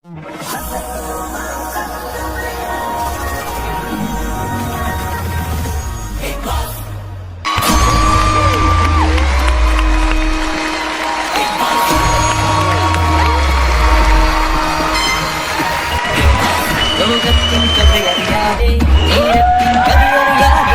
ലോകത്തിൻ കഥയറിയാതെ നേരത്തിൻ കഥയറിയാതെ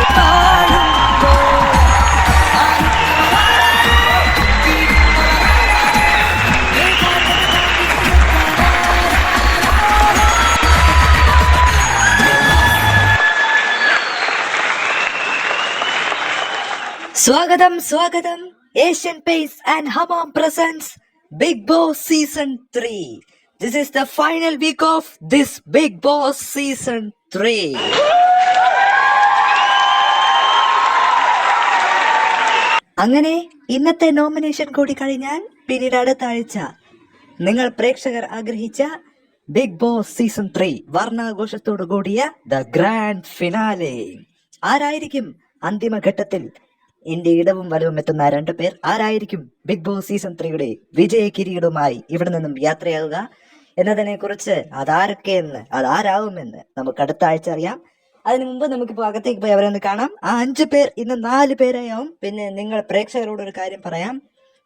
സ്വാഗതം Asian paints and Hamam presents Bigg Boss Season 3. This is the final week of this Bigg Boss Season 3. അങ്ങനെ ഇന്നത്തെ nomination കൂടി കഴിഞ്ഞാൽ പിന്നീട് അടുത്ത ആഴ്ച നിങ്ങൾ പ്രേക്ഷകർ ആഗ്രഹിച്ച ബിഗ് ബോസ് സീസൺ 3 വർണ്ണാഘോഷത്തോടു കൂടിയ ദ ഗ്രാൻഡ് ഫിനാലെ. ആരായിരിക്കും അന്തിമഘട്ടത്തിൽ ഇന്ത്യ ഇടവും വലവും എത്തുന്ന 2 പേർ? ആരായിരിക്കും ബിഗ് ബോസ് സീസൺ 3യുടെ വിജയ കിരീടവുമായി ഇവിടെ നിന്നും യാത്രയാവുക എന്നതിനെ കുറിച്ച് അതാരൊക്കെയെന്ന് അതാരാവുമെന്ന് നമുക്ക് അടുത്ത ആഴ്ച അറിയാം. അതിനു മുമ്പ് നമുക്കിപ്പോൾ അകത്തേക്ക് പോയി അവരൊന്ന് കാണാം. ആ 5 പേർ ഇന്ന് 4 പേരായാവും. പിന്നെ നിങ്ങൾ പ്രേക്ഷകരോട് ഒരു കാര്യം പറയാം,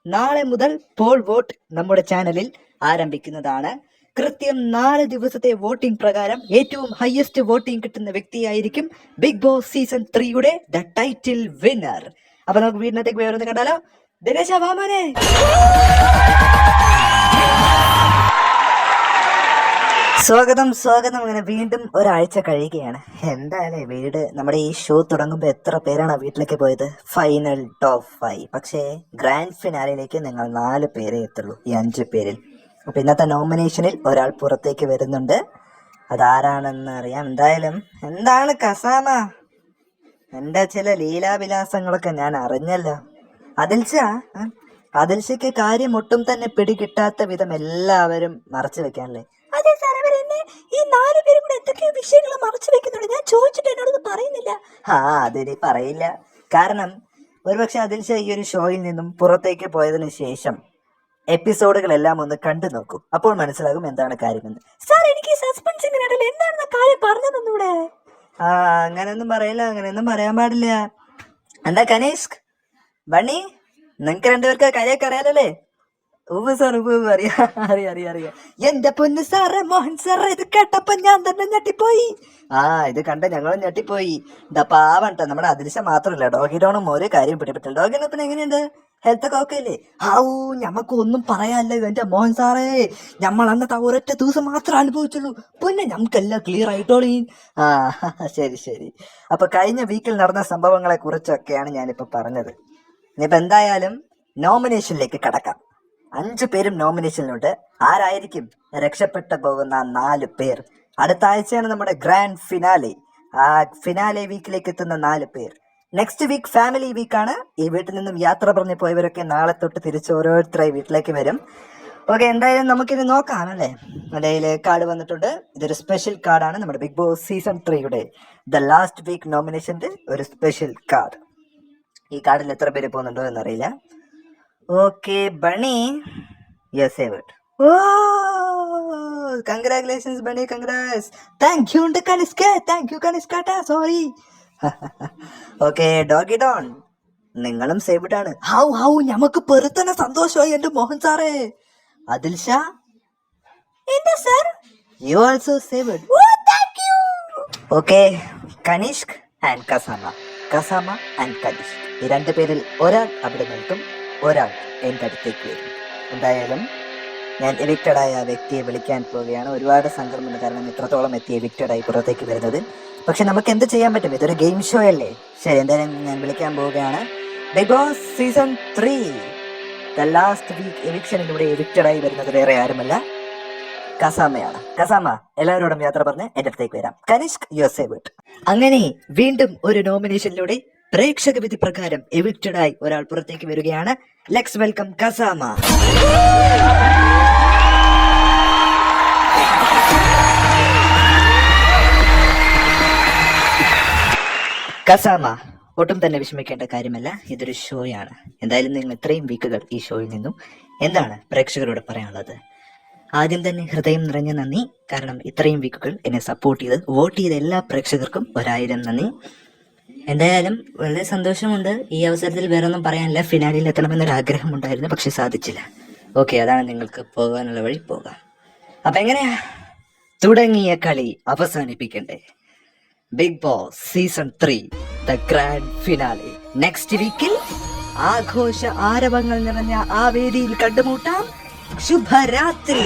നാളെ മുതൽ പോൾ വോട്ട് നമ്മുടെ ചാനലിൽ ആരംഭിക്കുന്നതാണ്. കൃത്യം 4 ദിവസത്തെ വോട്ടിംഗ് പ്രകാരം ഏറ്റവും ഹയസ്റ്റ് വോട്ടിംഗ് കിട്ടുന്ന വ്യക്തിയായിരിക്കും ബിഗ് ബോസ് സീസൺ 3യുടെ ദ ടൈറ്റിൽ വിന്നർ. അപ്പൊ നമുക്ക് വീടിനകത്തേക്ക് പോയി ഓരോന്ന് കണ്ടാലോ. ദിനേശ വാമനെ, സ്വാഗതം. അങ്ങനെ വീണ്ടും ഒരാഴ്ച കഴിയുകയാണ്. എന്തായാലും വീട് നമ്മുടെ ഈ ഷോ തുടങ്ങുമ്പോൾ എത്ര പേരാണ് വീട്ടിലേക്ക് പോയത്? Final top 5. പക്ഷേ ഗ്രാൻഡ് ഫിനാലിലേക്ക് നിങ്ങൾ 4 പേരേ എത്തുള്ളൂ ഈ 5 പേരിൽ. അപ്പൊ ഇന്നത്തെ നോമിനേഷനിൽ ഒരാൾ പുറത്തേക്ക് വരുന്നുണ്ട്. അതാരാണെന്ന് അറിയാം. എന്തായാലും എന്താണ് കസാമ, എന്റെ ചില ലീലാവിലാസങ്ങളൊക്കെ ഞാൻ അറിഞ്ഞല്ലോ. അതിൽഷയ്ക്ക് കാര്യം ഒട്ടും തന്നെ പിടികിട്ടാത്ത വിധം എല്ലാവരും മറച്ചു വെക്കാനല്ലേ? അതെ സാർ, അവരെന്നെ ഈ 4 പേരും കൂടെ എന്തൊക്കെയോ വിഷയങ്ങൾ മറച്ചു വെക്കുന്നുണ്ട്. ഞാൻ ചോദിച്ചിട്ട് എന്നോടൊന്നും പറയുന്നില്ല. അതിനി പറയില്ല. കാരണം ഒരുപക്ഷെ അതിൽഷ ഈ ഒരു ഷോയിൽ നിന്നും പുറത്തേക്ക് പോയതിനു ശേഷം എപ്പിസോഡുകളെല്ലാം ഒന്ന് കണ്ടു നോക്കൂ. അപ്പോൾ മനസ്സിലാകും എന്താണ് കാര്യമെന്ന്. സാർ, എനിക്ക് സസ്പെൻസിങ്ങിനിടയിൽ എന്താണ് കാര്യം പറഞ്ഞതെന്നൂടെ? അങ്ങനെയൊന്നും പറയാൻ പാടില്ല. എന്താ കനീഷ്, ബണ്ണി, നിങ്ങക്ക് 2 പേർക്ക് കാര്യമൊക്കെ അറിയാലല്ലേ? സാർ, അറിയാം. എന്റെ പൊന്ന് സാറേ, മോഹൻ സാറേ, ഇത് കേട്ടപ്പോ ഞാൻ തന്നെ ഞെട്ടിപ്പോയി. ഇത് കണ്ട ഞങ്ങളും ഞെട്ടിപ്പോയി. പാവണ്ട, നമ്മുടെ അതിർശ മാത്രമല്ല, ഡോഗിനോണും ഒരു കാര്യം പിടിപെട്ടില്ല. ഡോഗിനൊപ്പം എങ്ങനെയുണ്ട്? ഹെൽത്ത് ഒക്കെ ഓക്കെ അല്ലേ? ഞമ്മക്ക് ഒന്നും പറയാനല്ലോ എന്റെ മോഹൻ സാറേ. നമ്മൾ അന്നത്തെ ഒരൊറ്റ ദിവസം മാത്രം അനുഭവിച്ചുള്ളൂ. പിന്നെ ഞമ്മക്കെല്ലാം ക്ലിയർ ആയിട്ടോളീ. ശരി. അപ്പൊ കഴിഞ്ഞ വീക്കിൽ നടന്ന സംഭവങ്ങളെ കുറിച്ചൊക്കെയാണ് ഞാനിപ്പോ പറഞ്ഞത്. ഇനിയിപ്പോ എന്തായാലും നോമിനേഷനിലേക്ക് കടക്കാം. 5 പേരും നോമിനേഷനിലുണ്ട്. ആരായിരിക്കും രക്ഷപ്പെട്ടു പോകുന്ന 4 പേർ? അടുത്ത ആഴ്ചയാണ് നമ്മുടെ ഗ്രാൻഡ് ഫിനാലെ. ആ ഫിനാലെ വീക്കിലേക്ക് എത്തുന്ന 4 പേർ. നെക്സ്റ്റ് വീക്ക് ഫാമിലി വീക്കാണ്. ഈ വീട്ടിൽ നിന്നും യാത്ര പറഞ്ഞു പോയവരൊക്കെ നാളെ തൊട്ട് തിരിച്ച് ഓരോരുത്തരായി വീട്ടിലേക്ക് വരും. ഓക്കെ, എന്തായാലും നമുക്കിത് നോക്കാം അല്ലേ? അതിൽ കാർഡ് വന്നിട്ടുണ്ട്. ഇതൊരു സ്പെഷ്യൽ കാർഡാണ്. നമ്മുടെ ബിഗ് ബോസ് സീസൺ 3യുടെ ദ ലാസ്റ്റ് വീക്ക് നോമിനേഷന്റെ ഒരു സ്പെഷ്യൽ കാർഡ്. ഈ കാർഡിൽ എത്ര പേര് പോകുന്നുണ്ടോ എന്നറിയില്ല. Okay, Bunny, you save it. Congratulations Bunny, congrats. Thank you Kanishka, sorry. Okay, ഡോഗി ഡോൺ, നിങ്ങളും സേവ്ഡ് ആണ്. ഞമ്മക്ക് പെറുത്തന്നെ സന്തോഷമായി എന്റെ മോഹൻ സാറേ. അതിൽഷ, you also saved. Okay, Kanishk and കസാമ ആൻഡ് കനിഷ്ക്, ഈ 2 പേരിൽ ഒരാൾ അവിടെ നിൽക്കും, ഒരാൾ എൻ്റെ അടുത്തേക്ക് വരും. എന്തായാലും ഞാൻ എവിക്റ്റഡായ വ്യക്തിയെ വിളിക്കാൻ പോവുകയാണ്. ഒരുപാട് സങ്കടമുണ്ട്, കാരണം ഇത്രത്തോളം എത്തി എവിക്റ്റഡായി പുറത്തേക്ക് വരുന്നത്. പക്ഷെ നമുക്ക് എന്ത് ചെയ്യാൻ പറ്റും? ഇതൊരു ഗെയിം ഷോ അല്ലേ? ശരി, എന്തായാലും ഞാൻ വിളിക്കാൻ പോവുകയാണ്. Bigg Boss season 3 the last week എവിക്ഷനിലൂടെ എവിക്റ്റഡായി വരുന്നത് വേറെ ആരുമല്ല, കസാമയാണ്. കസാമ, എല്ലാവരോടും യാത്ര പറഞ്ഞ് എന്റെ അടുത്തേക്ക് വരാം. Kanishk, U save it. അങ്ങനെ വീണ്ടും ഒരു നോമിനേഷനിലൂടെ പ്രേക്ഷക വിധി പ്രകാരം എവിക്റ്റഡായി ഒരാൾ പുറത്തേക്ക് വരികയാണ്. Let's welcome കസാമ. കസാമ, ഒട്ടും തന്നെ വിഷമിക്കേണ്ട കാര്യമല്ല. ഇതൊരു ഷോയാണ്. എന്തായാലും നിങ്ങൾ ഇത്രയും വീക്കുകൾ ഈ ഷോയിൽ നിന്നും എന്താണ് പ്രേക്ഷകരോട് പറയാനുള്ളത്? ആദ്യം തന്നെ ഹൃദയം നിറഞ്ഞ നന്ദി. കാരണം ഇത്രയും വീക്കുകൾ എന്നെ സപ്പോർട്ട് ചെയ്ത് വോട്ട് ചെയ്ത എല്ലാ പ്രേക്ഷകർക്കും 1000 നന്ദി. എന്തായാലും വളരെ സന്തോഷമുണ്ട്. ഈ അവസരത്തിൽ വേറെ ഒന്നും പറയാനില്ല. ഫിനാലിൽ എത്തണമെന്നൊരു ആഗ്രഹമുണ്ടായിരുന്നു, പക്ഷെ സാധിച്ചില്ല. ഓക്കെ, അതാണ് നിങ്ങൾക്ക് പോകാനുള്ള വഴി, പോകാം. അപ്പൊ എങ്ങനെയാ തുടങ്ങിയ കളി അവസാനിപ്പിക്കണ്ടേ? Bigg Boss season 3 the grand finale next വീക്കിൽ ആഘോഷ ആരവങ്ങൾ നിറഞ്ഞ ആ വേദിയിൽ കണ്ടുമുട്ടാം. ശുഭരാത്രി.